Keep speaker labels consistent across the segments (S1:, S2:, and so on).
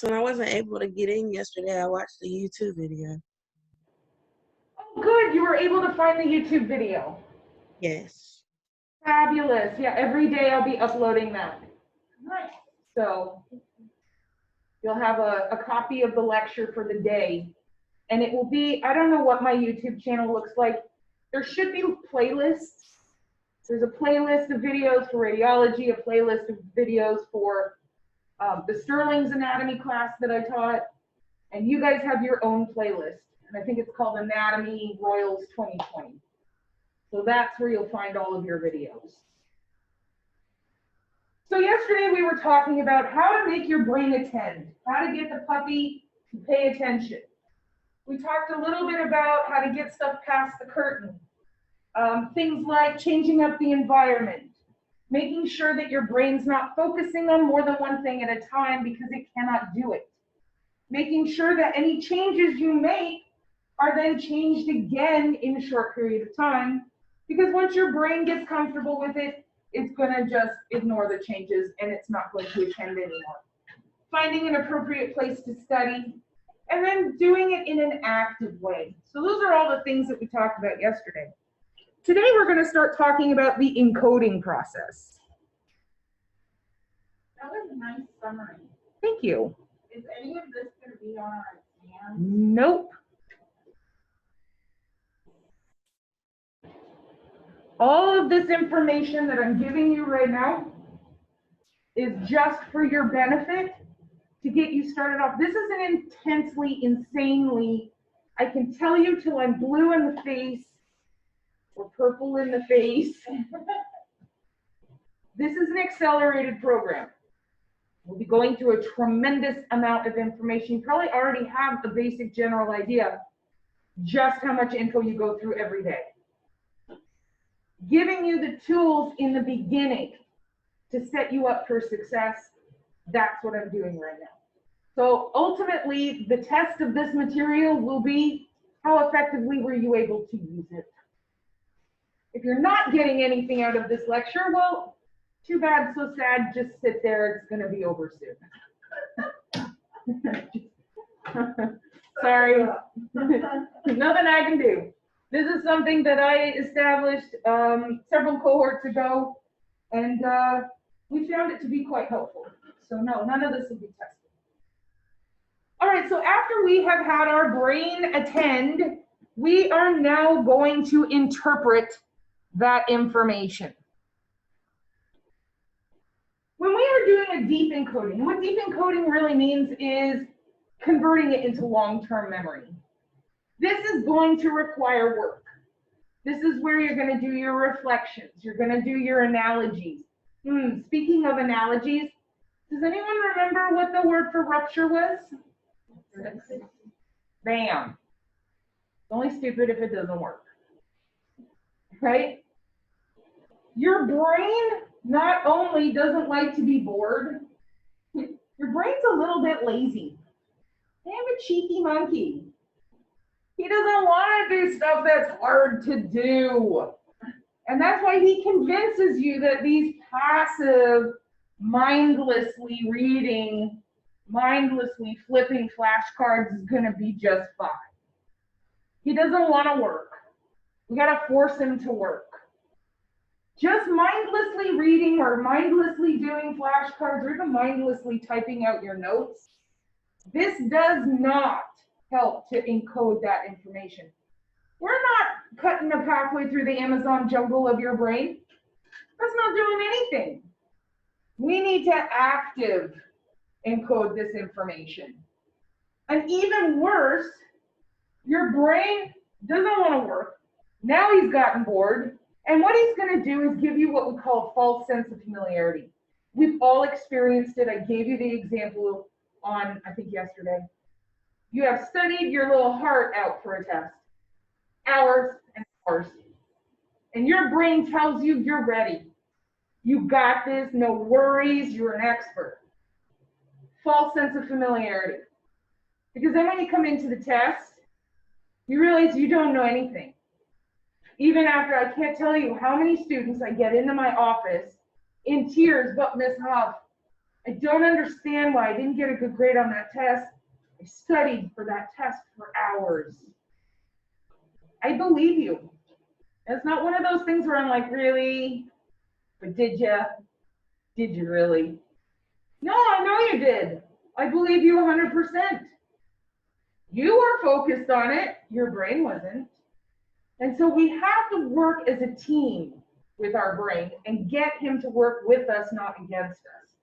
S1: When I wasn't able to get in yesterday, I watched the YouTube video.
S2: Oh, good. You were able to find the YouTube video.
S1: Yes.
S2: Fabulous. Yeah, every day I'll be uploading that.
S3: Nice.
S2: So you'll have a copy of the lecture for the day. And it will be, I don't know what my YouTube channel looks like. There should be playlists. There's a playlist of videos for radiology, a playlist of videos for the Sterling's anatomy class that I taught. And you guys have your own playlist. And I think it's called Anatomy Royals 2020. So that's where you'll find all of your videos. So yesterday we were talking about how to make your brain attend, how to get the puppy to pay attention. We talked a little bit about how to get stuff past the curtain. Things like changing up the environment, making sure that your brain's not focusing on more than one thing at a time because it cannot do it. Making sure that any changes you make are then changed again in a short period of time, because once your brain gets comfortable with it, it's going to just ignore the changes and it's not going to attend anymore. Finding an appropriate place to study, and then doing it in an active way. So those are all the things that we talked about yesterday. Today we're going to start talking about the encoding process.
S3: That was a nice summary.
S2: Thank you.
S3: Is any of this going to be on our exam?
S2: Nope. All of this information that I'm giving you right now is just for your benefit to get you started off. This is an intensely, insanely, I can tell you till I'm blue in the face or purple in the face. This is an accelerated program. We'll be going through a tremendous amount of information. You probably already have a basic general idea just how much info you go through every day. Giving you the tools in the beginning to set you up for success, that's what I'm doing right now. So ultimately, the test of this material will be how effectively were you able to use it. If you're not getting anything out of this lecture, well, too bad, so sad, just sit there, it's gonna be over soon. Sorry, nothing I can do. This is something that I established several cohorts ago, and we found it to be quite helpful. So no, none of this will be tested. All right, so after we have had our brain attend, we are now going to interpret that information. When we are doing a deep encoding, what deep encoding really means is converting it into long-term memory. This is going to require work. This is where you're going to do your reflections. You're going to do your analogies. Speaking of analogies, does anyone remember what the word for rupture was? Bam. It's only stupid if it doesn't work. Right? Your brain not only doesn't like to be bored, your brain's a little bit lazy. Damn a cheeky monkey. He doesn't want to do stuff that's hard to do. And that's why he convinces you that these passive, mindlessly reading, mindlessly flipping flashcards is going to be just fine. He doesn't want to work. We got to force him to work. Just mindlessly reading or mindlessly doing flashcards or even mindlessly typing out your notes, this does not help to encode that information. We're not cutting a pathway through the Amazon jungle of your brain. That's not doing anything. We need to active encode this information. And even worse, your brain doesn't want to work. Now he's gotten bored. And what he's going to do is give you what we call a false sense of familiarity. We've all experienced it. I gave you the example on, I think, yesterday. You have studied your little heart out for a test, hours and hours. And your brain tells you you're ready. You got this, no worries, you're an expert. False sense of familiarity. Because then when you come into the test, you realize you don't know anything. Even after, I can't tell you how many students I get into my office in tears, but Miss Huff, I don't understand why I didn't get a good grade on that test. I studied for that test for hours. I believe you. It's not one of those things where I'm like, really? But did you? Did you really? No, I know you did. I believe you 100%. You were focused on it. Your brain wasn't. And so we have to work as a team with our brain and get him to work with us, not against us.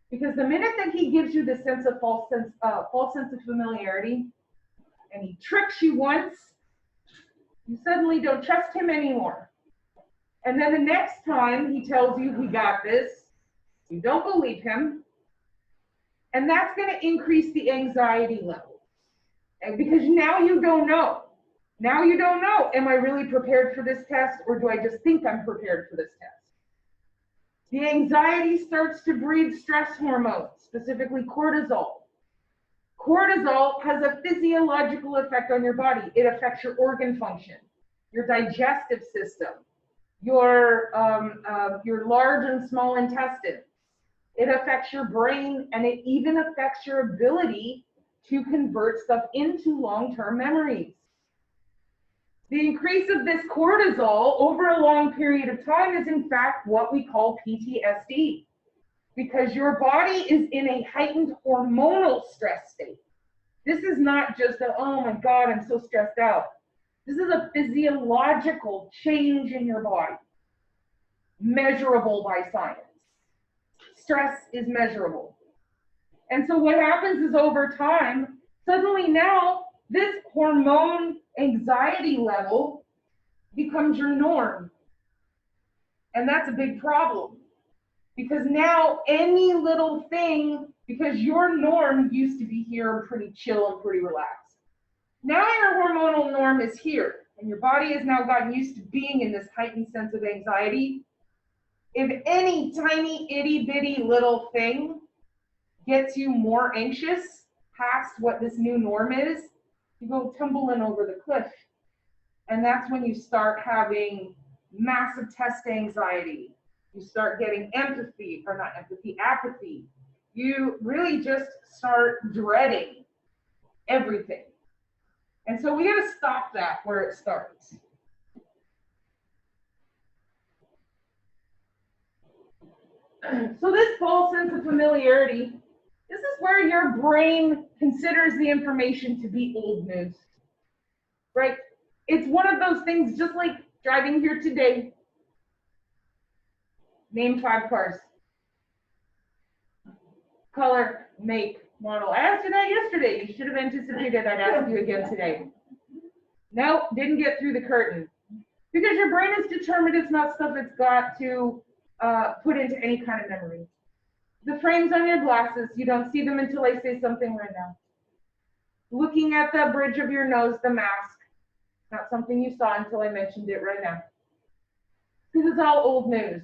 S2: Because the minute that he gives you this sense of false sense of familiarity, and he tricks you once, you suddenly don't trust him anymore. And then the next time he tells you he got this, you don't believe him. And that's going to increase the anxiety level. And because now you don't know. Now you don't know, am I really prepared for this test, or do I just think I'm prepared for this test? The anxiety starts to breed stress hormones, specifically cortisol. Cortisol has a physiological effect on your body. It affects your organ function, your digestive system, your large and small intestines. It affects your brain, and it even affects your ability to convert stuff into long-term memories. The increase of this cortisol over a long period of time is in fact what we call PTSD, because your body is in a heightened hormonal stress state. This is not just a, oh my God, I'm so stressed out. This is a physiological change in your body, measurable by science. Stress is measurable. And so what happens is over time, suddenly now this hormone anxiety level becomes your norm. And that's a big problem. Because now any little thing, because your norm used to be here pretty chill and pretty relaxed. Now your hormonal norm is here, and your body has now gotten used to being in this heightened sense of anxiety. If any tiny itty bitty little thing gets you more anxious past what this new norm is, you go tumbling over the cliff. And that's when you start having massive test anxiety. You start getting apathy. You really just start dreading everything. And so we got to stop that where it starts. So this false sense of familiarity, this is where your brain considers the information to be old news, right? It's one of those things, just like driving here today. Name 5 cars. Color, make, model. I asked you that yesterday. You should have anticipated I'd ask you again today. No, didn't get through the curtain. Because your brain is determined it's not stuff it's got to put into any kind of memory. The frames on your glasses, you don't see them until I say something right now. Looking at the bridge of your nose, the mask, not something you saw until I mentioned it right now. Because it's all old news.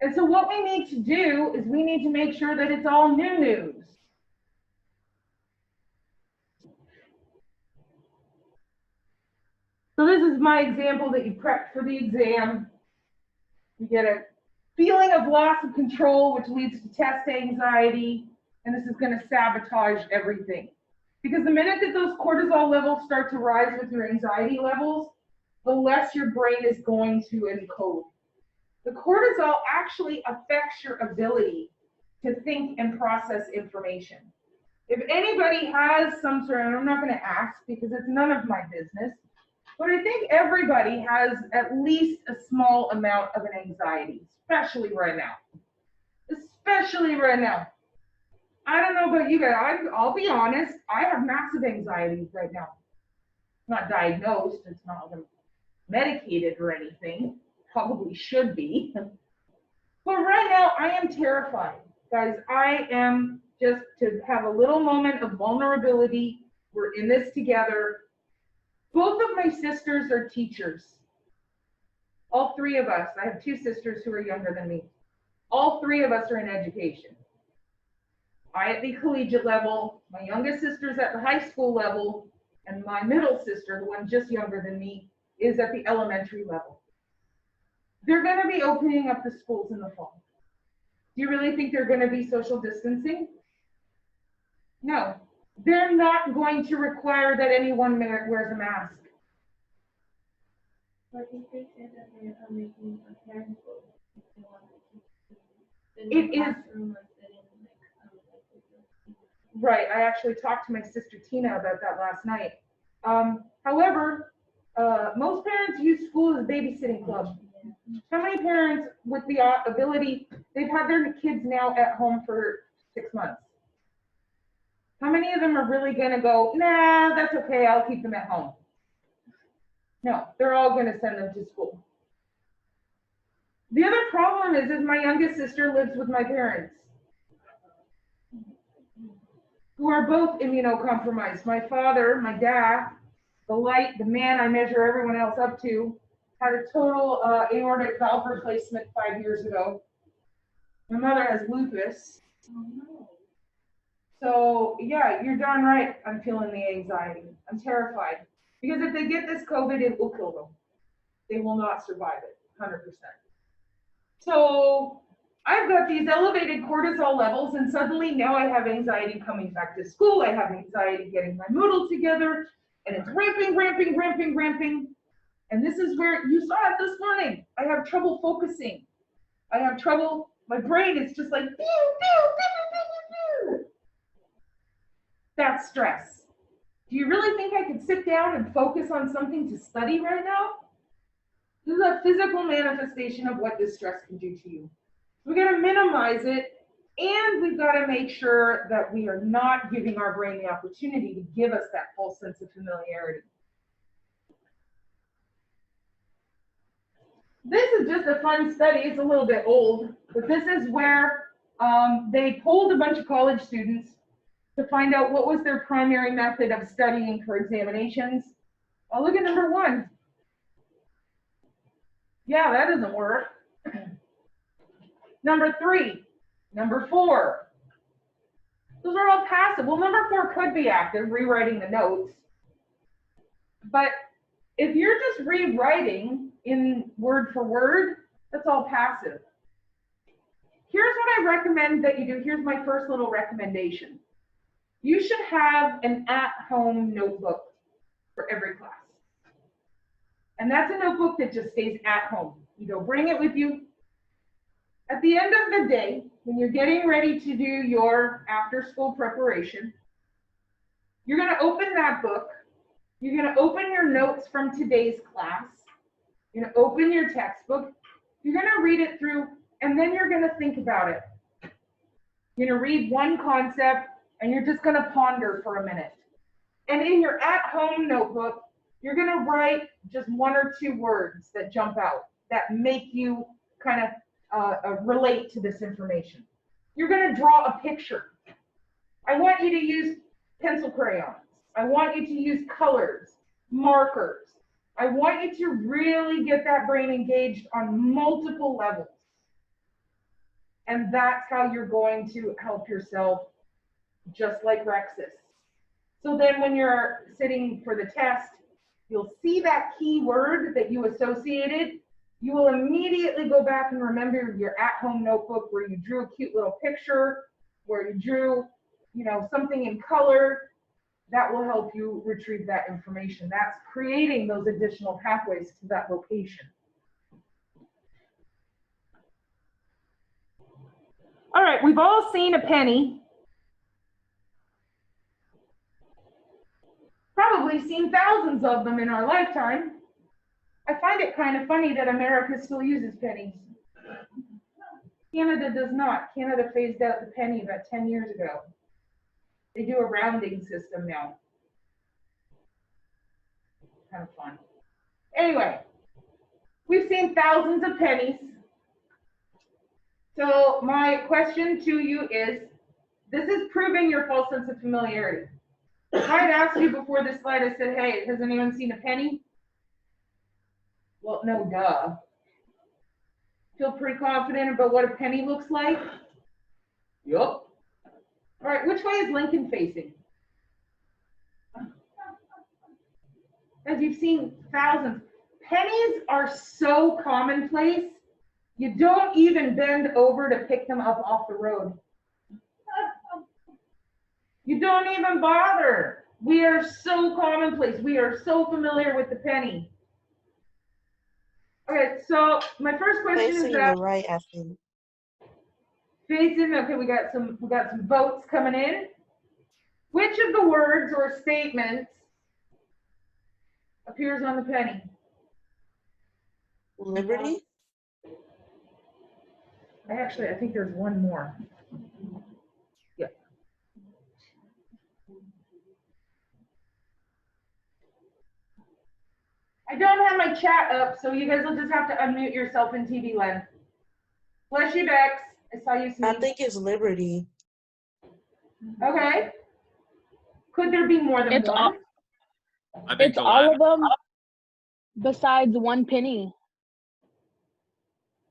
S2: And so what we need to do is we need to make sure that it's all new news. So this is my example that you prepped for the exam. You get a feeling of loss of control, which leads to test anxiety, and this is going to sabotage everything. Because the minute that those cortisol levels start to rise with your anxiety levels, the less your brain is going to encode. The cortisol actually affects your ability to think and process information. If anybody has some sort of, and I'm not going to ask because it's none of my business, but I think everybody has at least a small amount of an anxiety, especially right now. Especially right now. I don't know about you guys, I'll be honest, I have massive anxiety right now. Not diagnosed, it's not like I'm medicated or anything. Probably should be. But right now, I am terrified. Guys, I am just to have a little moment of vulnerability. We're in this together. Both of my sisters are teachers. All 3 of us. I have 2 sisters who are younger than me. All 3 of us are in education. I at the collegiate level, my youngest sister's at the high school level, and my middle sister, the one just younger than me, is at the elementary level. They're going to be opening up the schools in the fall. Do you really think they're going to be social distancing? No. They're not going to require that anyone wears a mask.
S3: But if they said that they are making a parent vote, if they want to keep
S2: It is
S3: classroom or sit in
S2: right. I actually talked to my sister Tina about that last night. However, most parents use school as a babysitting club. How many parents with the ability, they've had their kids now at home for 6 months? How many of them are really going to go, nah, that's okay, I'll keep them at home? No, they're all going to send them to school. The other problem is my youngest sister lives with my parents, who are both immunocompromised. My father, my dad, the man I measure everyone else up to, had a total aortic valve replacement 5 years ago. My mother has lupus.
S3: Oh no.
S2: So yeah, you're darn right. I'm feeling the anxiety. I'm terrified because if they get this COVID, it will kill them. They will not survive it, 100%. So I've got these elevated cortisol levels, and suddenly now I have anxiety coming back to school. I have anxiety getting my Moodle together, and it's ramping. And this is where you saw it this morning. I have trouble focusing. I have trouble. My brain is just like, pew, pew, pew, pew, pew. That's stress. Do you really think I could sit down and focus on something to study right now? This is a physical manifestation of what this stress can do to you. We got to minimize it, and we've got to make sure that we are not giving our brain the opportunity to give us that false sense of familiarity. This is just a fun study. It's a little bit old, but this is where they polled a bunch of college students to find out what was their primary method of studying for examinations. Oh, look at number 1. Yeah, that doesn't work. Number 3, number 4. Those are all passive. Well, number 4 could be active, rewriting the notes. But if you're just rewriting in word for word, that's all passive. Here's what I recommend that you do. Here's my first little recommendation. You should have an at-home notebook for every class. And that's a notebook that just stays at home. You don't bring it with you. At the end of the day, when you're getting ready to do your after-school preparation, you're going to open that book. You're going to open your notes from today's class. You're going to open your textbook. You're going to read it through, and then you're going to think about it. You're going to read one concept, and you're just going to ponder for a minute. And in your at-home notebook, you're going to write just 1 or 2 words that jump out, that make you kind of relate to this information. You're going to draw a picture. I want you to use pencil crayons. I want you to use colors, markers. I want you to really get that brain engaged on multiple levels. And that's how you're going to help yourself, just like Rexis. So then when you're sitting for the test, you'll see that key word that you associated. You will immediately go back and remember your at-home notebook where you drew a cute little picture, where you drew, something in color. That will help you retrieve that information. That's creating those additional pathways to that location. All right, we've all seen a penny. Probably seen thousands of them in our lifetime. I find it kind of funny that America still uses pennies. Canada does not. Canada phased out the penny about 10 years ago. They do a rounding system now. Kind of fun. Anyway, we've seen thousands of pennies. So my question to you is, this is proving your false sense of familiarity. If I had asked you before this slide, I said, hey, has anyone seen a penny? Well, no, duh. Feel pretty confident about what a penny looks like? Yup. All right, which way is Lincoln facing? As you've seen thousands. Pennies are so commonplace You don't even bend over to pick them up off the road. You don't even bother. We are so commonplace. We are so familiar with the penny. Okay, so my first question is
S1: Facing
S2: that
S1: the right, I think.
S2: facing, okay, we got some votes coming in. Which of the words or statements appears on the penny?
S1: Liberty?
S2: I think there's one more. Yeah. I don't have my chat up, so you guys will just have to unmute yourself in TV land. Bless you, Bex. I saw you sneeze.
S1: I think it's Liberty.
S2: Okay. Could there be more than one?
S4: I think
S5: It's all of them besides one penny.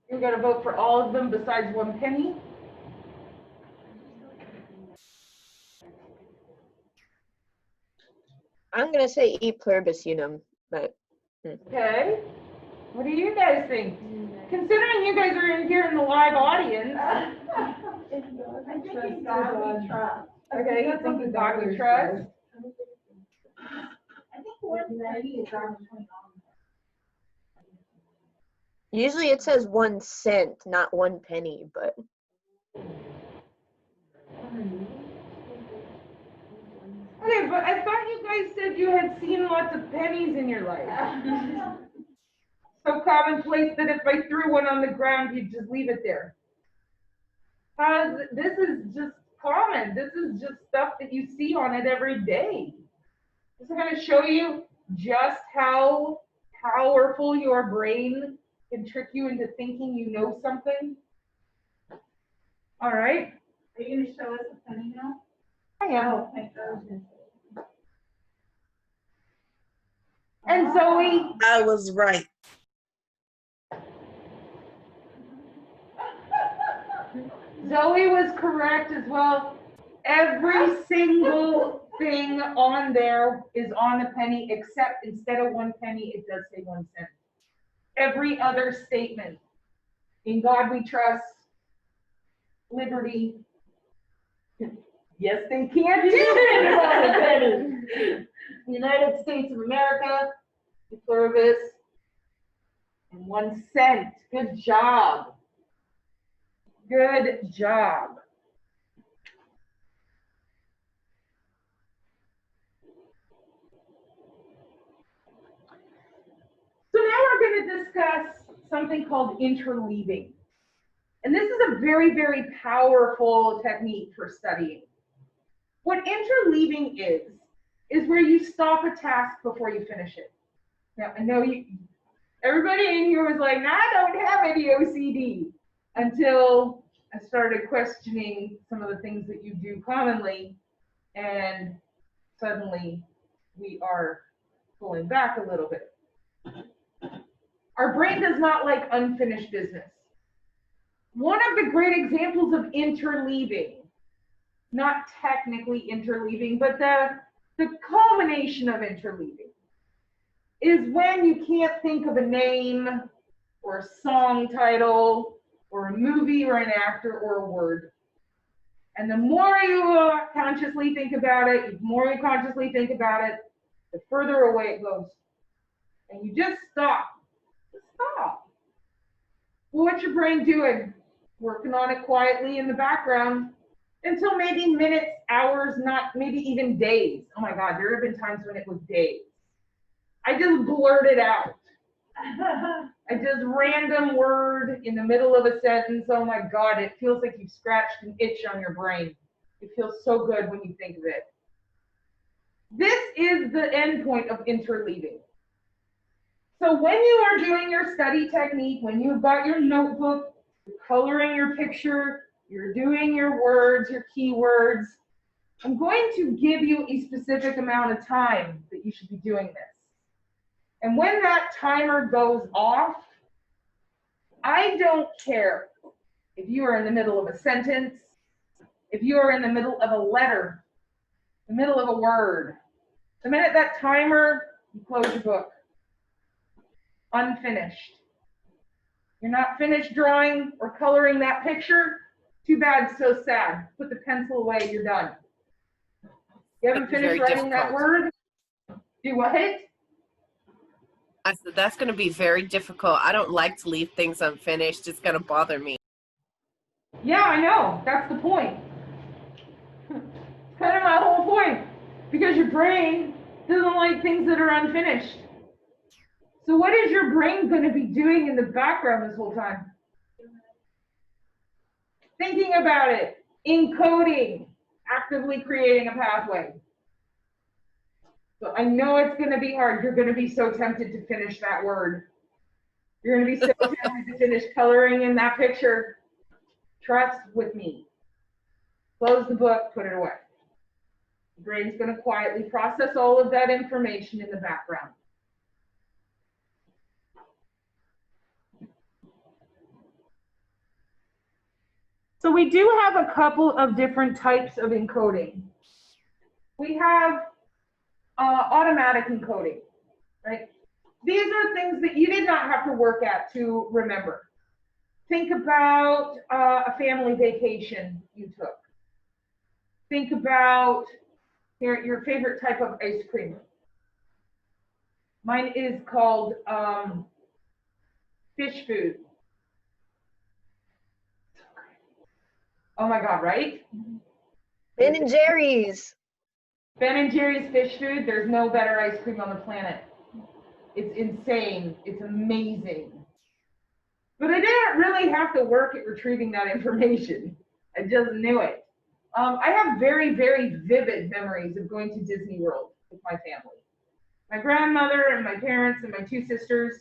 S2: You're going to vote for all of them besides one penny?
S6: I'm gonna say e pluribus unum, but
S2: Okay. What do you guys think? Considering you guys are in here in the live audience.
S3: I think in God we trust.
S2: Okay, you think in God we trust?
S3: I think one penny is around 20
S6: usually it says 1 cent, not 1 penny, but
S2: Okay, but I thought you guys said you had seen lots of pennies in your life. So commonplace that if I threw one on the ground, you'd just leave it there. This is just common. This is just stuff that you see on it every day. This is going to show you just how powerful your brain can trick you into thinking you know something. All right.
S3: Are you going to show us a penny now?
S2: I am.
S3: Oh, my God.
S2: And Zoe,
S1: I was right.
S2: Zoe was correct as well. Every single thing on there is on the penny, except instead of 1 penny, it does say 1 cent. Every other statement, in God we trust, liberty. Yes, they can't do it on the penny. United States of America, the pluribus, and 1 cent. Good job. Good job. So now we're going to discuss something called interleaving. And this is a very, very powerful technique for studying. What interleaving is where you stop a task before you finish it. Now, I know everybody in here was like, nah, I don't have any OCD, until I started questioning some of the things that you do commonly, and suddenly we are pulling back a little bit. Our brain does not like unfinished business. One of the great examples of interleaving, not technically interleaving, but the culmination of interleaving, is when you can't think of a name or a song title or a movie or an actor or a word. And the more you consciously think about it, the further away it goes. And you just stop. Just stop. Well, what's your brain doing? Working on it quietly in the background until maybe minutes, hours, not maybe even days. Oh my God, there have been times when it was days. I just blurted out. I just random word in the middle of a sentence. Oh my God, it feels like you've scratched an itch on your brain. It feels so good when you think of it. This is the end point of interleaving. So when you are doing your study technique, when you've got your notebook, you're coloring your picture, you're doing your words, your keywords, I'm going to give you a specific amount of time that you should be doing this. And when that timer goes off, I don't care if you are in the middle of a sentence, if you are in the middle of a letter, the middle of a word. The minute that timer, you close your book. Unfinished. You're not finished drawing or coloring that picture? Too bad, so sad. Put the pencil away, you're done. You haven't finished writing that word? Do what?
S4: I said, that's going to be very difficult. I don't like to leave things unfinished. It's going to bother me.
S2: Yeah, I know. That's the point. Kind of my whole point. Because your brain doesn't like things that are unfinished. So what is your brain going to be doing in the background this whole time? Thinking about it, encoding, actively creating a pathway. So I know it's going to be hard. You're going to be so tempted to finish that word. You're going to be so tempted to finish coloring in that picture. Trust with me. Close the book, put it away. The brain's going to quietly process all of that information in the background. So we do have a couple of different types of encoding. We have automatic encoding, right? These are things that you did not have to work at to remember. Think about a family vacation you took. Think about your favorite type of ice cream. Mine is called fish food. Oh my God, right?
S6: Ben and Jerry's.
S2: Ben and Jerry's fish food, there's no better ice cream on the planet. It's insane. It's amazing. But I didn't really have to work at retrieving that information. I just knew it. I have very, very vivid memories of going to Disney World with my family. My grandmother and my parents and my two sisters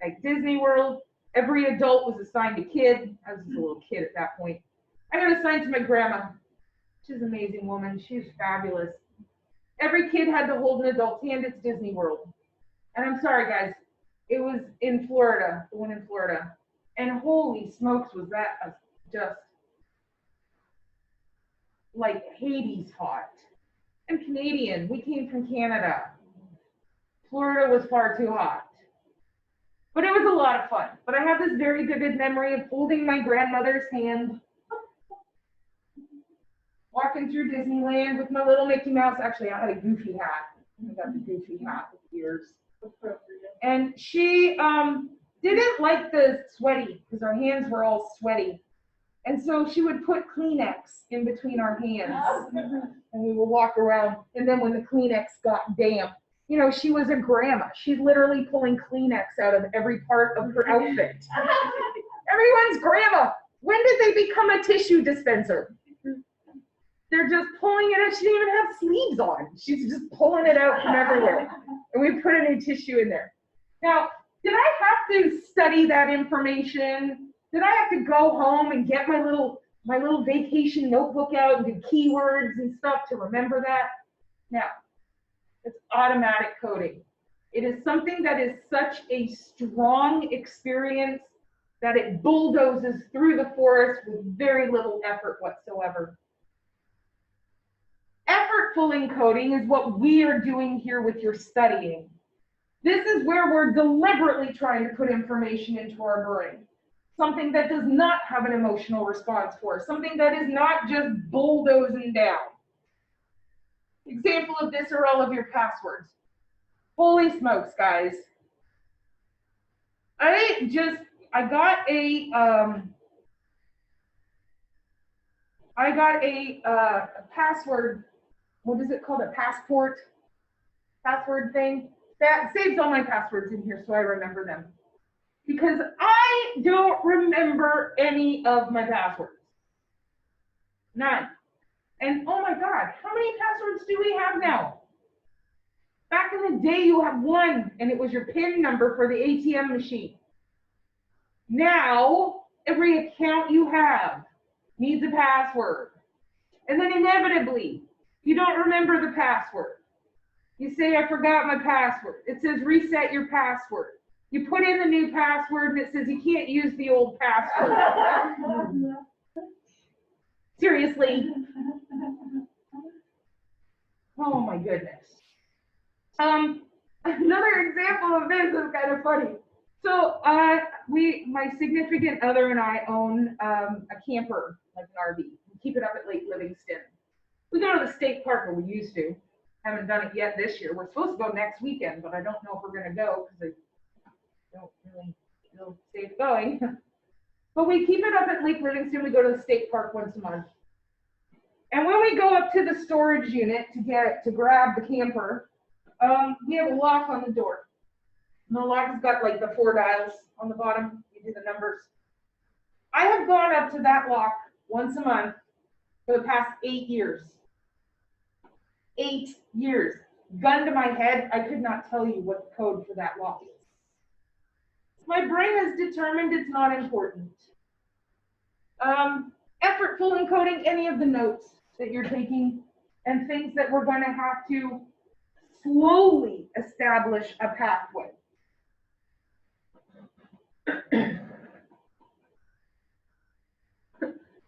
S2: at Disney World. Every adult was assigned a kid. I was just a little kid at that point. I got assigned to my grandma. She's an amazing woman. She's fabulous. Every kid had to hold an adult's hand at Disney World. And I'm sorry, guys. It was in Florida, the one in Florida. And holy smokes, was that just like Hades hot. I'm Canadian. We came from Canada. Florida was far too hot. But it was a lot of fun. But I have this very vivid memory of holding my grandmother's hand, walking through Disneyland with my little Mickey Mouse. Actually, I had a goofy hat. I got the goofy hat with ears. And she didn't like the sweaty because our hands were all sweaty. And so she would put Kleenex in between our hands and we would walk around. And then when the Kleenex got damp, you know, she was a grandma. She's literally pulling Kleenex out of every part of her outfit. Everyone's grandma. When did they become a tissue dispenser? They're just pulling it out. She didn't even have sleeves on. She's just pulling it out from everywhere. And we put a new tissue in there. Now, did I have to study that information? Did I have to go home and get my little vacation notebook out and do keywords and stuff to remember that? No, it's automatic coding. It is something that is such a strong experience that it bulldozes through the forest with very little effort whatsoever. Effortful encoding is what we are doing here with your studying. This is where we're deliberately trying to put information into our brain. Something that does not have an emotional response for, something that is not just bulldozing down. Example of this are all of your passwords. Holy smokes, guys. I got a password. What is it called? A password thing that saves all my passwords in here so I remember them. Because I don't remember any of my passwords. None. And oh my God, how many passwords do we have now? Back in the day, you had one, and it was your PIN number for the ATM machine. Now, every account you have needs a password. And then inevitably, you don't remember the password. You say, I forgot my password. It says reset your password. You put in the new password and it says you can't use the old password. Seriously. Oh my goodness. Another example of this is kind of funny. So my significant other and I own a camper, like an RV. We keep it up at Lake Livingston. We go to the state park, or we used to. Haven't done it yet this year. We're supposed to go next weekend, but I don't know if we're going to go because I don't really feel safe going. But we keep it up at Lake Livingston. We go to the state park once a month. And when we go up to the storage unit to grab the camper, we have a lock on the door. And the lock's got like the 4 dials on the bottom. You do the numbers. I have gone up to that lock once a month for the past 8 years. 8 years. Gun to my head, I could not tell you what the code for that lock is. My brain has determined it's not important. Effortful encoding any of the notes that you're taking and things that we're going to have to slowly establish a pathway.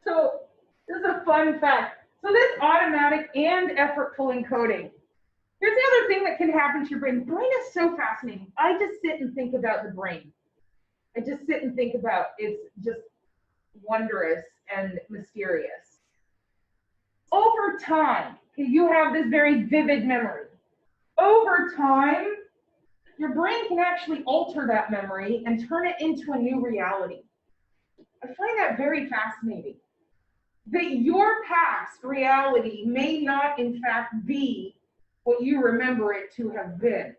S2: So this is a fun fact. So this automatic and effortful encoding. Here's the other thing that can happen to your brain. Brain is so fascinating. I just sit and think about the brain. I just sit and think about it's just wondrous and mysterious. Over time, you have this very vivid memory. Over time, your brain can actually alter that memory and turn it into a new reality. I find that very fascinating. That your past reality may not, in fact, be what you remember it to have been.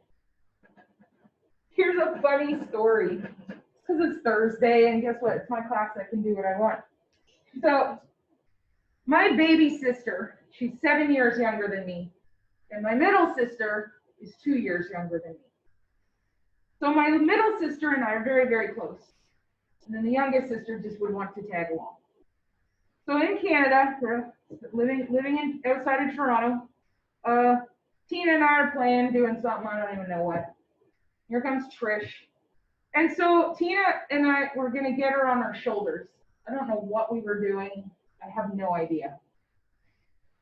S2: Here's a funny story. Because it's Thursday, and guess what? It's my class. I can do what I want. So, my baby sister, she's 7 years younger than me, and my middle sister is 2 years younger than me. So my middle sister and I are very, very close. And then the youngest sister just would want to tag along. So in Canada, we're living outside of Toronto. Tina and I are playing, doing something, I don't even know what. Here comes Trish. And so Tina and I were going to get her on our shoulders. I don't know what we were doing. I have no idea.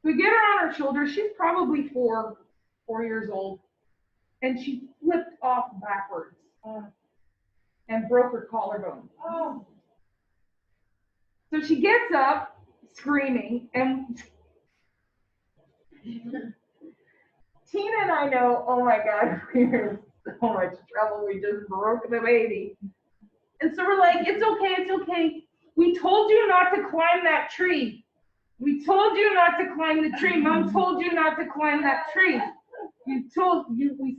S2: We get her on our shoulders. She's probably 4 years old. And she flipped off backwards and broke her collarbone. Oh. So she gets up screaming, and Tina and I know, oh my God, we're in so much trouble. We just broke the baby. And so we're like, it's okay, it's okay. We told you not to climb that tree. We told you not to climb the tree. Mom told you not to climb that tree. We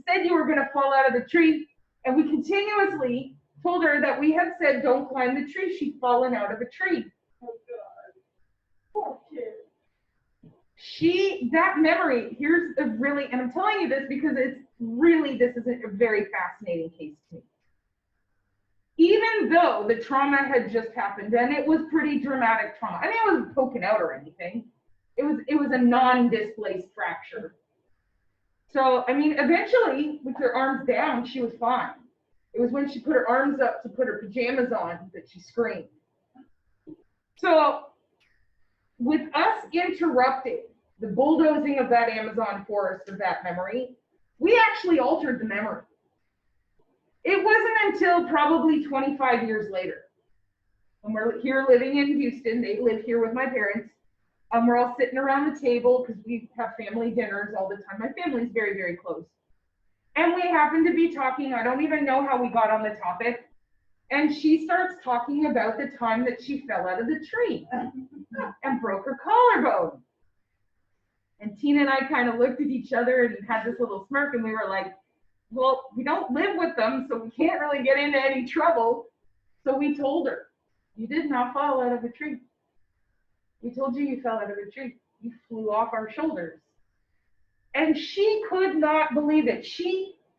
S2: said you were going to fall out of the tree, and we continuously told her that we had said don't climb the tree. She'd fallen out of a tree. Oh God, poor kid. That memory, here's a really, and I'm telling you this because this is a very fascinating case to me. Even though the trauma had just happened, and it was pretty dramatic trauma. I mean, it wasn't poking out or anything. It was a non-displaced fracture. So, I mean, eventually, with her arms down, she was fine. It was when she put her arms up to put her pajamas on that she screamed. So, with us interrupting the bulldozing of that Amazon forest of that memory, we actually altered the memory. It wasn't until probably 25 years later, when we're here living in Houston, they live here with my parents. We're all sitting around the table because we have family dinners all the time. My family's very, very close. And we happen to be talking, I don't even know how we got on the topic. And she starts talking about the time that she fell out of the tree and broke her collarbone. And Tina and I kind of looked at each other and had this little smirk, and we were like, well, we don't live with them, so we can't really get into any trouble. So we told her, you did not fall out of a tree. We told you fell out of a tree. You flew off our shoulders. And she could not believe it.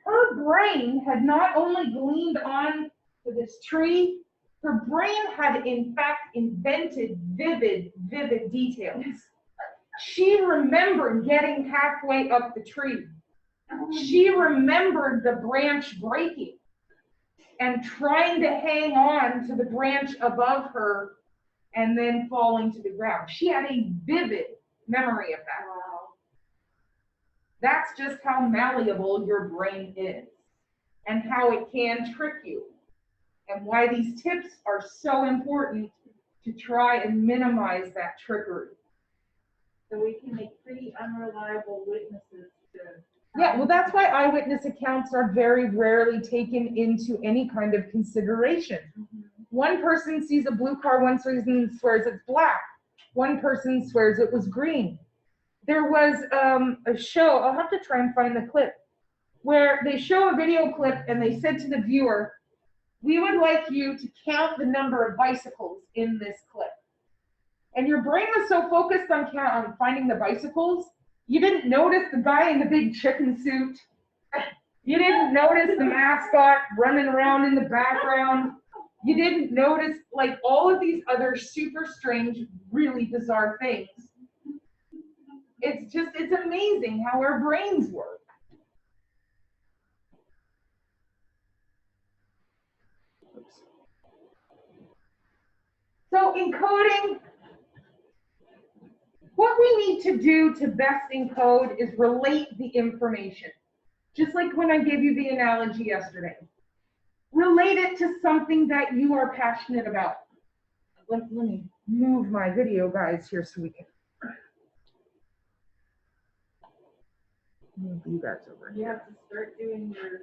S2: Her brain had not only gleaned on to this tree, her brain had in fact invented vivid details. She remembered getting halfway up the tree. She remembered the branch breaking and trying to hang on to the branch above her and then falling to the ground. She had a vivid memory of that. Wow. That's just how malleable your brain is and how it can trick you. and why these tips are so important to try and minimize that trickery.
S3: So we can make pretty unreliable witnesses to.
S2: Yeah, well, that's why eyewitness accounts are very rarely taken into any kind of consideration. One person sees a blue car, one person swears it's black. One person swears it was green. There was a show, I'll have to try and find the clip, where they show a video clip and they said to the viewer, we would like you to count the number of bicycles in this clip. And your brain was so focused on finding the bicycles, you didn't notice the guy in the big chicken suit. You didn't notice the mascot running around in the background. You didn't notice like all of these other super strange, really bizarre things. It's amazing how our brains work. Oops. So encoding, what we need to do to best encode is relate the information. Just like when I gave you the analogy yesterday. Relate it to something that you are passionate about. Let me move my video guys here so we can move you guys over
S3: You
S2: here.
S3: have to start doing your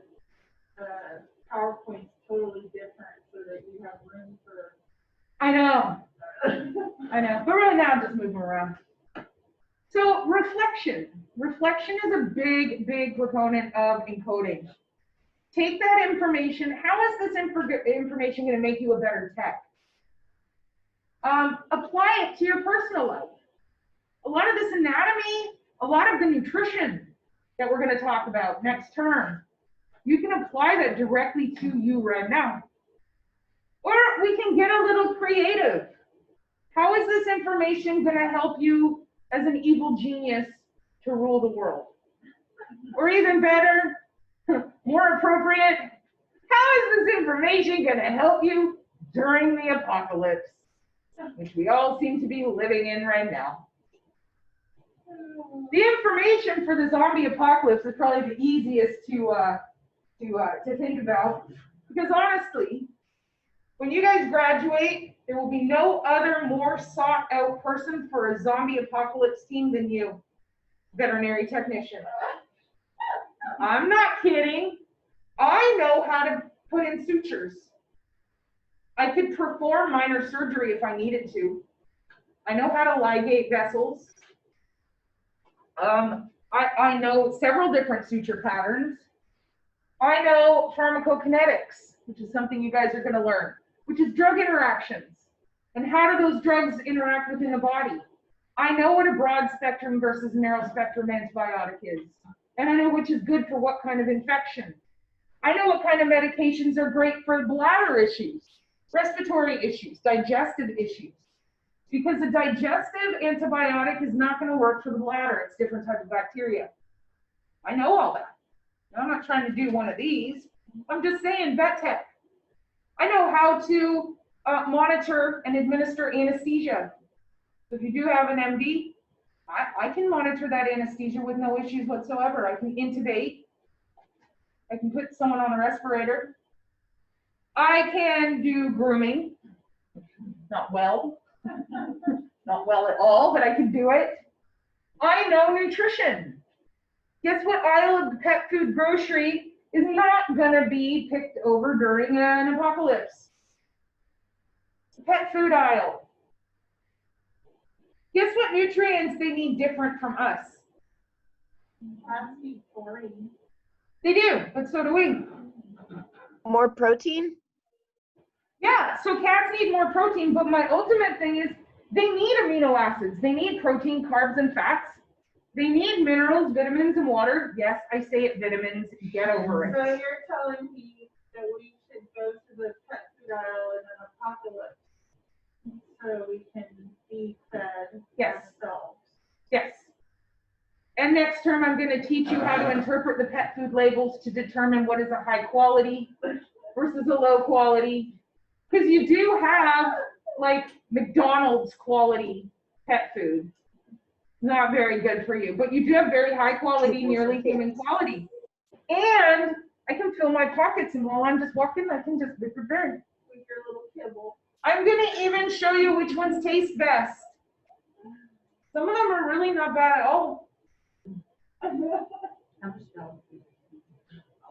S3: PowerPoints totally different so that you have room for.
S2: I know. But right now, I'm just moving around. So reflection. Reflection is a big, big proponent of encoding. Take that information. How is this information going to make you a better tech? Apply it to your personal life. A lot of this anatomy, a lot of the nutrition that we're going to talk about next term, you can apply that directly to you right now. Or we can get a little creative. How is this information going to help you as an evil genius to rule the world? Or even better, more appropriate, how is this information going to help you during the apocalypse, which we all seem to be living in right now? The information for the zombie apocalypse is probably the easiest to think about, because honestly, when you guys graduate, there will be no other more sought out person for a zombie apocalypse team than you, veterinary technician. I'm not kidding. I know how to put in sutures. I could perform minor surgery if I needed to. I know how to ligate vessels. I know several different suture patterns. I know pharmacokinetics, which is something you guys are going to learn, which is drug interactions and how do those drugs interact within the body. I know what a broad spectrum versus narrow spectrum antibiotic is, and I know which is good for what kind of infection. I know what kind of medications are great for bladder issues, respiratory issues, digestive issues. Because a digestive antibiotic is not going to work for the bladder. It's different type of bacteria. I know all that. I'm not trying to do one of these. I'm just saying vet tech. I know how to monitor and administer anesthesia. So if you do have an MD, I can monitor that anesthesia with no issues whatsoever. I can intubate. I can put someone on a respirator. I can do grooming. Not well. Not well at all, but I can do it. I know nutrition. Guess what aisle of the pet food grocery is not going to be picked over during an apocalypse? The pet food aisle. Guess what nutrients they need different from us?
S3: Cats need chlorine.
S2: They do, but so do we.
S6: More protein?
S2: Yeah, so cats need more protein, but my ultimate thing is they need amino acids. They need protein, carbs, and fats. They need minerals, vitamins, and water. Yes, I say it vitamins. Get over it.
S3: So you're telling me that we should go to the pet food aisle in an apocalypse so we can be fed
S2: Yes.
S3: ourselves?
S2: Yes. And next term, I'm going to teach you how to interpret the pet food labels to determine what is a high quality versus a low quality. Because you do have like McDonald's quality pet food. Not very good for you, but you do have very high quality, nearly human quality. And I can fill my pockets, and while I'm just walking, I can just be prepared.
S3: eat your little kibble.
S2: I'm gonna even show you which ones taste best. Some of them are really not bad at all.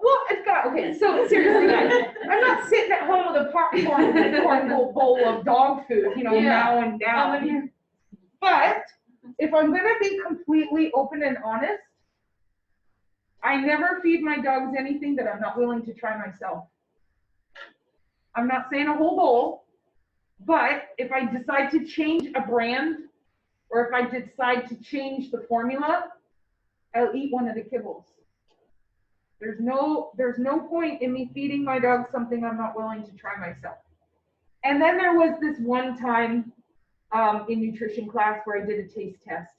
S2: Well, it's got, okay, so seriously, guys, I'm not sitting at home with a popcorn bowl of dog food, you know, now and down. But if I'm gonna be completely open and honest, I never feed my dogs anything that I'm not willing to try myself. I'm not saying a whole bowl, but if I decide to change a brand, or if I decide to change the formula, I'll eat one of the kibbles. There's no point in me feeding my dog something I'm not willing to try myself. And then there was this one time in nutrition class where I did a taste test.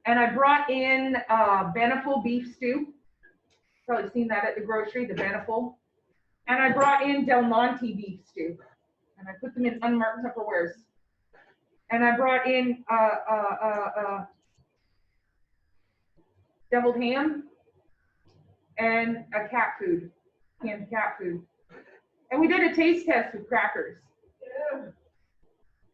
S2: And I brought in Beneful beef stew. Probably seen that at the grocery, the Beneful. And I brought in Del Monte beef stew. And I put them in unmarked Tupperwares. And I brought in deviled ham and a cat food, canned cat food. And we did a taste test with crackers.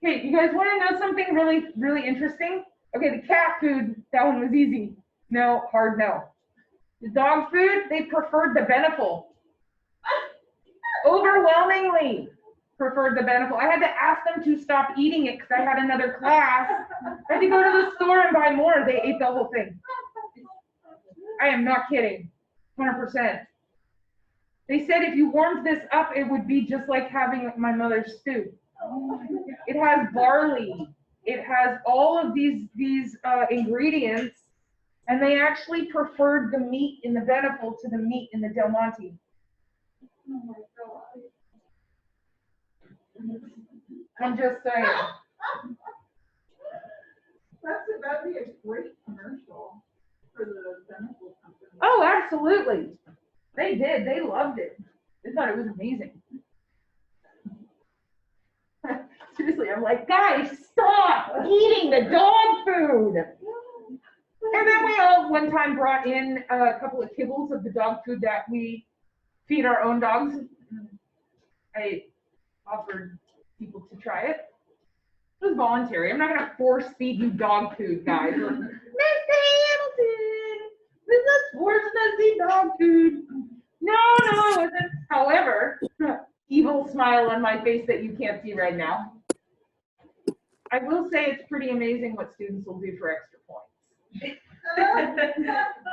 S2: Okay, you guys want to know something really, really interesting? Okay, the cat food, that one was easy. No, hard no. The dog food, they preferred the Beneful. Overwhelmingly preferred the Beneful. I had to ask them to stop eating it because I had another class. I had to go to the store and buy more. They ate the whole thing. I am not kidding. 100%. They said if you warmed this up, it would be just like having my mother's stew. It has barley. It has all of these ingredients, and they actually preferred the meat in the Beneful to the meat in the Del Monte.
S3: Oh my God.
S2: I'm just saying.
S3: That'd be a great commercial for the Beneful company.
S2: Oh, absolutely. They did. They loved it. They thought it was amazing. Seriously, I'm like, guys, stop eating the dog food. And then we all one time brought in a couple of kibbles of the dog food that we feed our own dogs. I offered people to try it. It was voluntary. I'm not going to force feed you dog food, guys. Mr. Hamilton, this is forcing us to eat dog food. No, it wasn't. However, evil smile on my face that you can't see right now. I will say it's pretty amazing what students will do for extra points.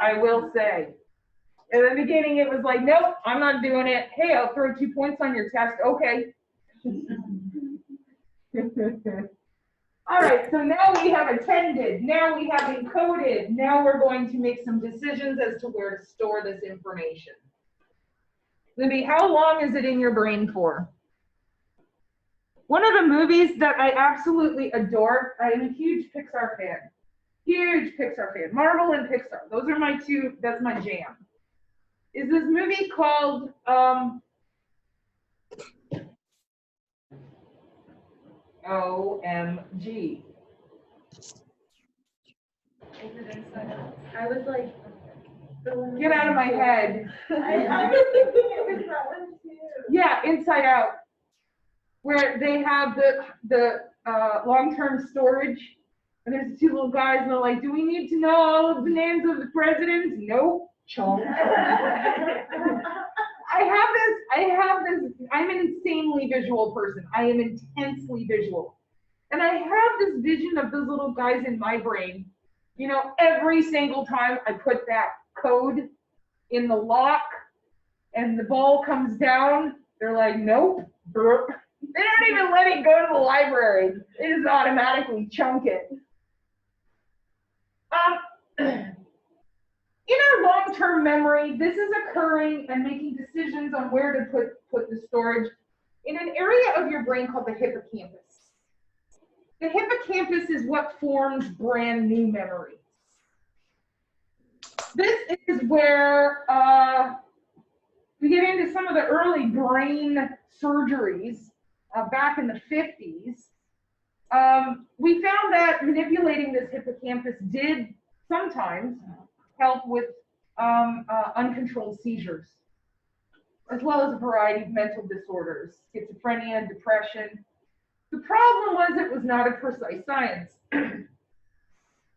S2: I will say. In the beginning, it was like, nope, I'm not doing it. Hey, I'll throw 2 points on your test. Okay. All right, so now we have attended. Now we have encoded. Now we're going to make some decisions as to where to store this information. Libby, how long is it in your brain for? One of the movies that I absolutely adore, I am a huge Pixar fan. Huge Pixar fan. Marvel and Pixar. Those are my two, that's my jam. Is this movie called OMG?
S3: I was like,
S2: Get out of my head.
S3: I was thinking it was that one too.
S2: Yeah, Inside Out, where they have the long-term storage, and there's the two little guys, and they're like, do we need to know all of the names of the presidents? Nope. Chunk. I have this, I'm an insanely visual person. I am intensely visual. And I have this vision of those little guys in my brain. You know, every single time I put that code in the lock and the ball comes down, they're like, nope. Burp. They don't even let it go to the library. They just automatically chunk it. In our long-term memory, this is occurring and making decisions on where to put the storage in an area of your brain called the hippocampus. The hippocampus is what forms brand new memories. This is where we get into some of the early brain surgeries back in the 50s. We found that manipulating this hippocampus did sometimes help with uncontrolled seizures. as well as a variety of mental disorders, schizophrenia, depression. The problem was it was not a precise science.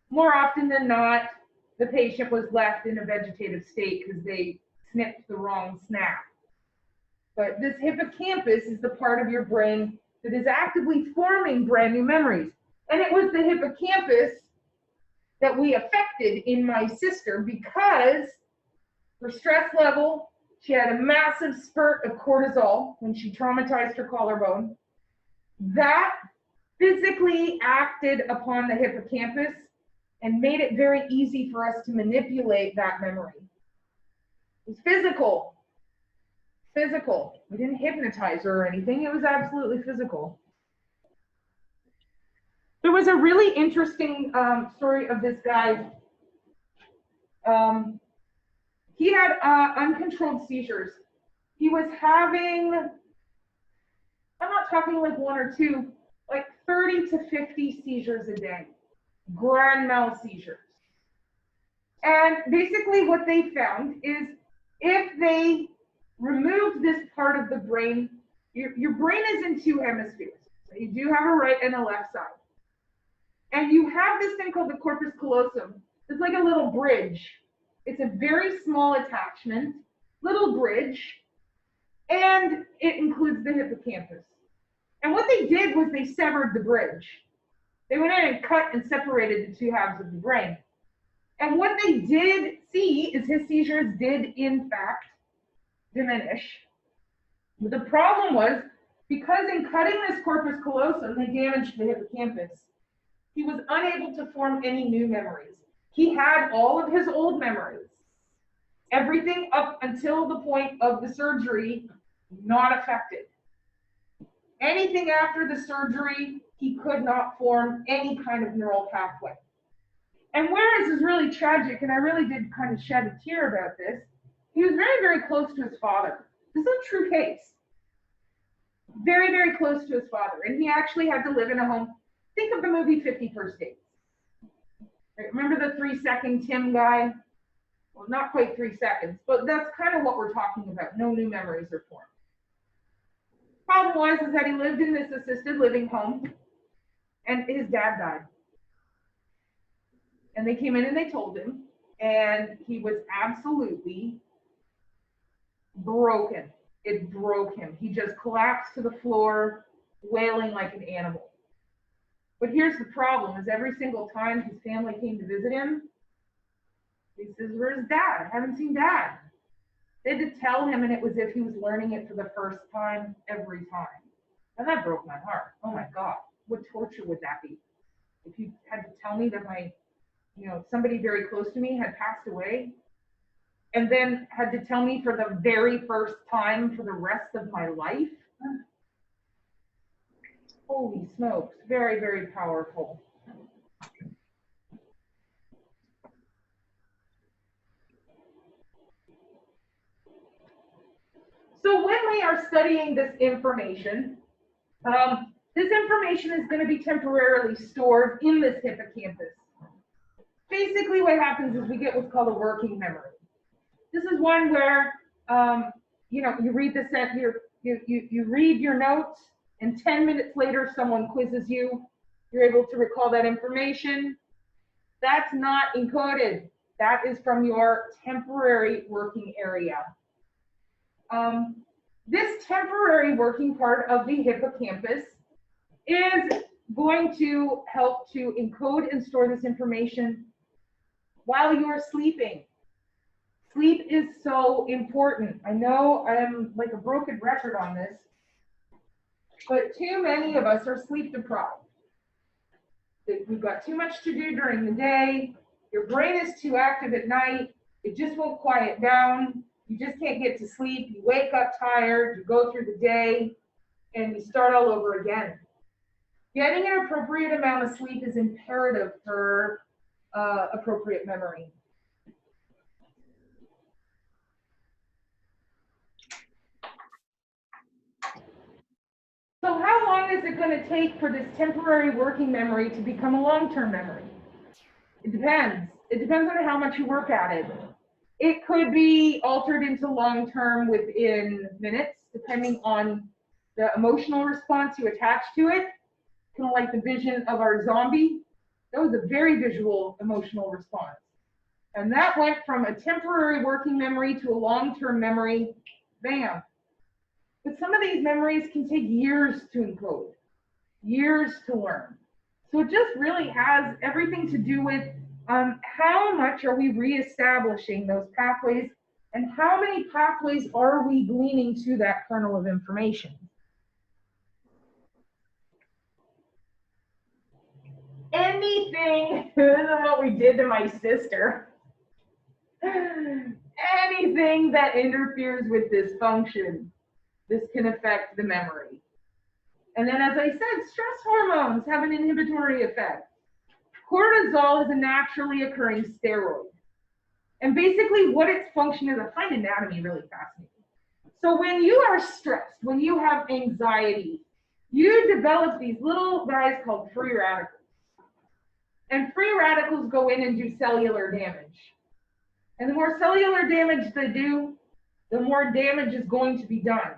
S2: More often than not, the patient was left in a vegetative state because they snipped the wrong snap. But this hippocampus is the part of your brain that is actively forming brand new memories. And it was the hippocampus that we affected in my sister because her stress level, she had a massive spurt of cortisol when she traumatized her collarbone. That physically acted upon the hippocampus and made it very easy for us to manipulate that memory. It was physical. Physical. We didn't hypnotize her or anything. It was absolutely physical. There was a really interesting story of this guy. He had uncontrolled seizures. He was having, I'm not talking like one or two, like 30 to 50 seizures a day. Grand mal seizures. And basically what they found is if they removed this part of the brain, your brain is in two hemispheres. So you do have a right and a left side. And you have this thing called the corpus callosum. It's like a little bridge. It's a very small attachment, little bridge, and it includes the hippocampus. And what they did was they severed the bridge. They went in and cut and separated the two halves of the brain. And what they did see is his seizures did, in fact, diminish. But the problem was, because in cutting this corpus callosum, they damaged the hippocampus. He was unable to form any new memories. He had all of his old memories. Everything up until the point of the surgery, not affected. Anything after the surgery, he could not form any kind of neural pathway. And whereas this is really tragic, and I really did kind of shed a tear about this, he was very, very close to his father. This is a true case. Very, very close to his father. And he actually had to live in a home. Think of the movie 50 First Dates. Remember the 3-second Tim guy? Well, not quite 3 seconds, but that's kind of what we're talking about. No new memories are formed. Problem was is that he lived in this assisted living home, and his dad died. And they came in and they told him, and he was absolutely broken. It broke him. He just collapsed to the floor, wailing like an animal. But here's the problem, is every single time his family came to visit him, he says, where's Dad? I haven't seen Dad. They had to tell him, and it was as if he was learning it for the first time every time. And that broke my heart. Oh my God, what torture would that be? If you had to tell me that somebody very close to me had passed away, and then had to tell me for the very first time for the rest of my life. Holy smokes, very, very powerful. So when we are studying this information is going to be temporarily stored in this hippocampus. Basically what happens is we get what's called a working memory. This is one where, you read the set, you read your notes, and 10 minutes later, someone quizzes you. You're able to recall that information. That's not encoded. That is from your temporary working area. This temporary working part of the hippocampus is going to help to encode and store this information while you are sleeping. Sleep is so important. I know I'm like a broken record on this, but too many of us are sleep deprived. We've got too much to do during the day. Your brain is too active at night. It just won't quiet down. You just can't get to sleep. You wake up tired. You go through the day, and you start all over again. Getting an appropriate amount of sleep is imperative for appropriate memory. So how long is it going to take for this temporary working memory to become a long-term memory? It depends. It depends on how much you work at it. It could be altered into long-term within minutes, depending on the emotional response you attach to it. Kind of like the vision of our zombie. That was a very visual emotional response. And that went from a temporary working memory to a long-term memory, bam. But some of these memories can take years to encode, years to learn. So it just really has everything to do with how much are we reestablishing those pathways, and how many pathways are we gleaning to that kernel of information. Anything, this is what we did to my sister. Anything that interferes with this function, this can affect the memory. And then, as I said, stress hormones have an inhibitory effect. Cortisol is a naturally occurring steroid. And basically what its function is, I find anatomy really fascinating. So when you are stressed, when you have anxiety, you develop these little guys called free radicals. And free radicals go in and do cellular damage. And the more cellular damage they do, the more damage is going to be done.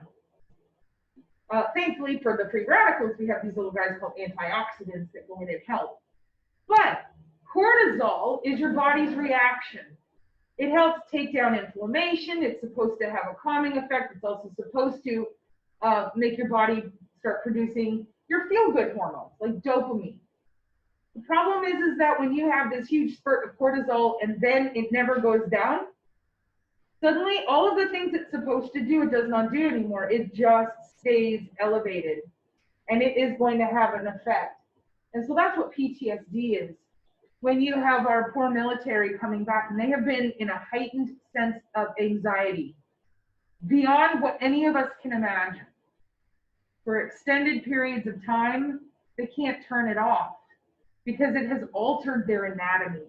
S2: Thankfully for the free radicals, we have these little guys called antioxidants that go in and help. But cortisol is your body's reaction. It helps take down inflammation. It's supposed to have a calming effect. It's also supposed to make your body start producing your feel-good hormones, like dopamine. The problem is that when you have this huge spurt of cortisol and then it never goes down, suddenly all of the things it's supposed to do, it does not do anymore. It just stays elevated, and it is going to have an effect. And so that's what PTSD is. When you have our poor military coming back, and they have been in a heightened sense of anxiety, beyond what any of us can imagine, for extended periods of time, they can't turn it off because it has altered their anatomy.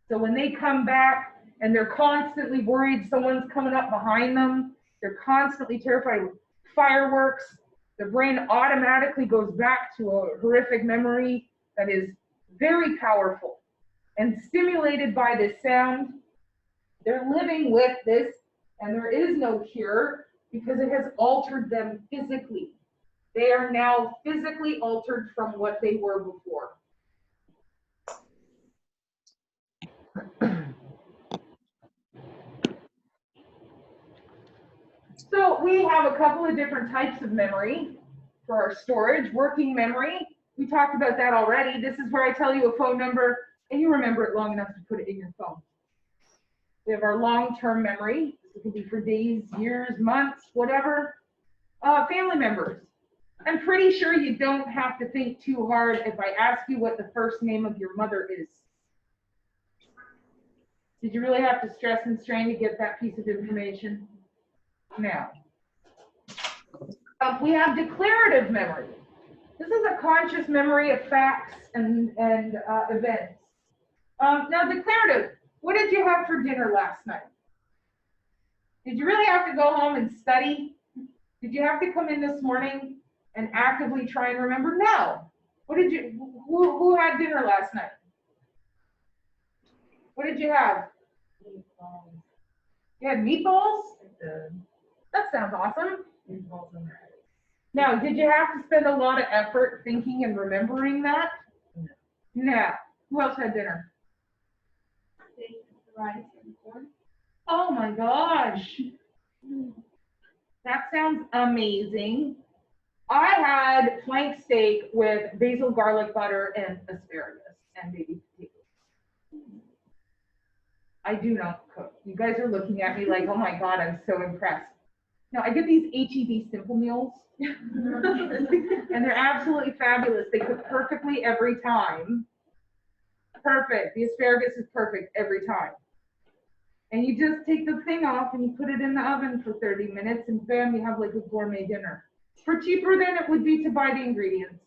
S2: So when they come back and they're constantly worried someone's coming up behind them, they're constantly terrified of fireworks, the brain automatically goes back to a horrific memory that is very powerful and stimulated by this sound. They're living with this, and there is no cure because it has altered them physically. They are now physically altered from what they were before. So we have a couple of different types of memory for our storage. Working memory, we talked about that already. This is where I tell you a phone number and you remember it long enough to put it in your phone. We have our long-term memory. It can be for days, years, months, whatever. Family members. I'm pretty sure you don't have to think too hard if I ask you what the first name of your mother is. Did you really have to stress and strain to get that piece of information? No. We have declarative memory. This is a conscious memory of facts and events. Now, declarative, what did you have for dinner last night? Did you really have to go home and study? Did you have to come in this morning and actively try and remember? No. What did you, who had dinner last night? What did you have? Meatballs. You had meatballs? That sounds awesome. Meatballs and rice. Now, did you have to spend a lot of effort thinking and remembering that? No. No. Who else had dinner?
S3: Rice and corn.
S2: Oh my gosh. That sounds amazing. I had flank steak with basil garlic butter and asparagus and baby potatoes. I do not cook. You guys are looking at me like, oh my God, I'm so impressed. No, I get these HEB simple meals and they're absolutely fabulous. They cook perfectly every time. Perfect. The asparagus is perfect every time. And you just take the thing off and you put it in the oven for 30 minutes and bam, you have like a gourmet dinner. For cheaper than it would be to buy the ingredients.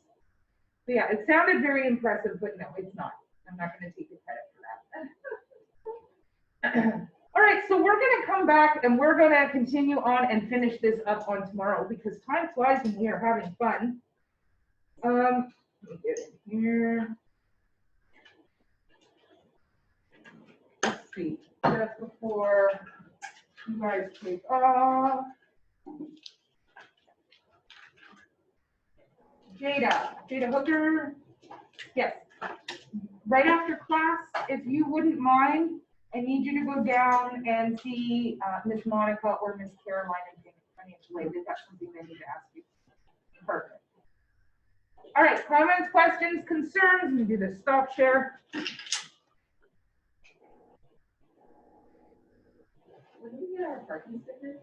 S2: So yeah, it sounded very impressive, but no, it's not. I'm not going to take the credit for that. All right, so we're going to come back and we're going to continue on and finish this up on tomorrow because time flies when we are having fun. Let me get in here. Let's see, just before You guys take off. Jada Hooker. Yes. Right after class, if you wouldn't mind, I need you to go down and see Miss Monica or Miss Caroline in financial aid. They've got something they need to ask you. Perfect. All right, comments, questions, concerns. Let me do the stop share.
S7: When do we get our parking stickers?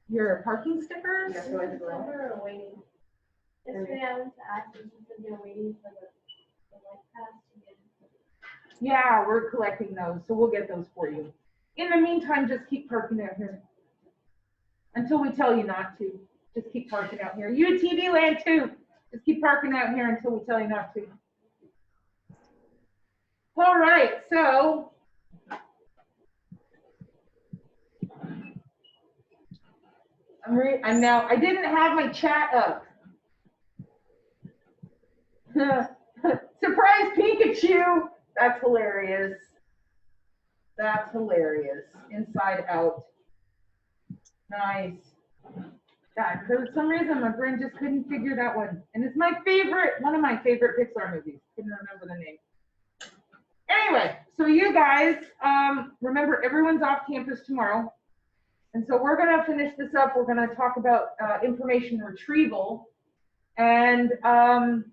S2: Your parking stickers?
S7: Yeah, so I just remember waiting. Yesterday I went to Access and said they're waiting for the light pass to get.
S2: Yeah, we're collecting those, so we'll get those for you. In the meantime, just keep parking out here. Until we tell you not to. Just keep parking out here. You at TV Land too. Just keep parking out here until we tell you not to. All right, so I'm now, I didn't have my chat up. Surprise Pikachu! That's hilarious. That's hilarious. Inside Out. Nice. God, for some reason my brain just couldn't figure that one. And it's my favorite, one of my favorite Pixar movies. Couldn't remember the name. Anyway, so you guys, remember everyone's off campus tomorrow. And so we're gonna finish this up. We're gonna talk about information retrieval and go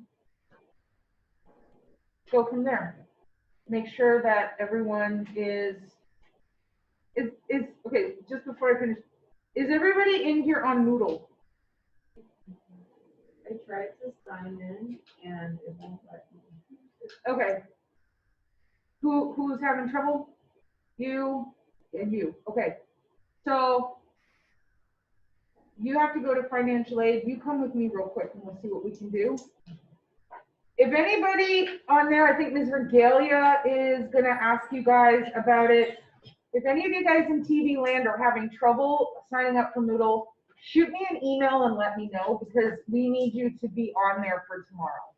S2: from there. Make sure that everyone is okay, just before I finish, is everybody in here on Moodle?
S7: I tried to sign in and it won't let me.
S2: Okay. Who's having trouble? You and you. Okay. So you have to go to financial aid. You come with me real quick and we'll see what we can do. If anybody on there, I think Ms. Regalia is going to ask you guys about it. If any of you guys in TV Land are having trouble signing up for Moodle, shoot me an email and let me know because we need you to be on there for tomorrow.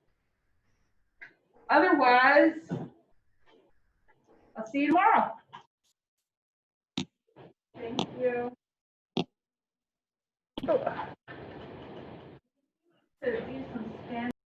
S2: Otherwise, I'll see you tomorrow.
S7: Thank you.
S2: Oh.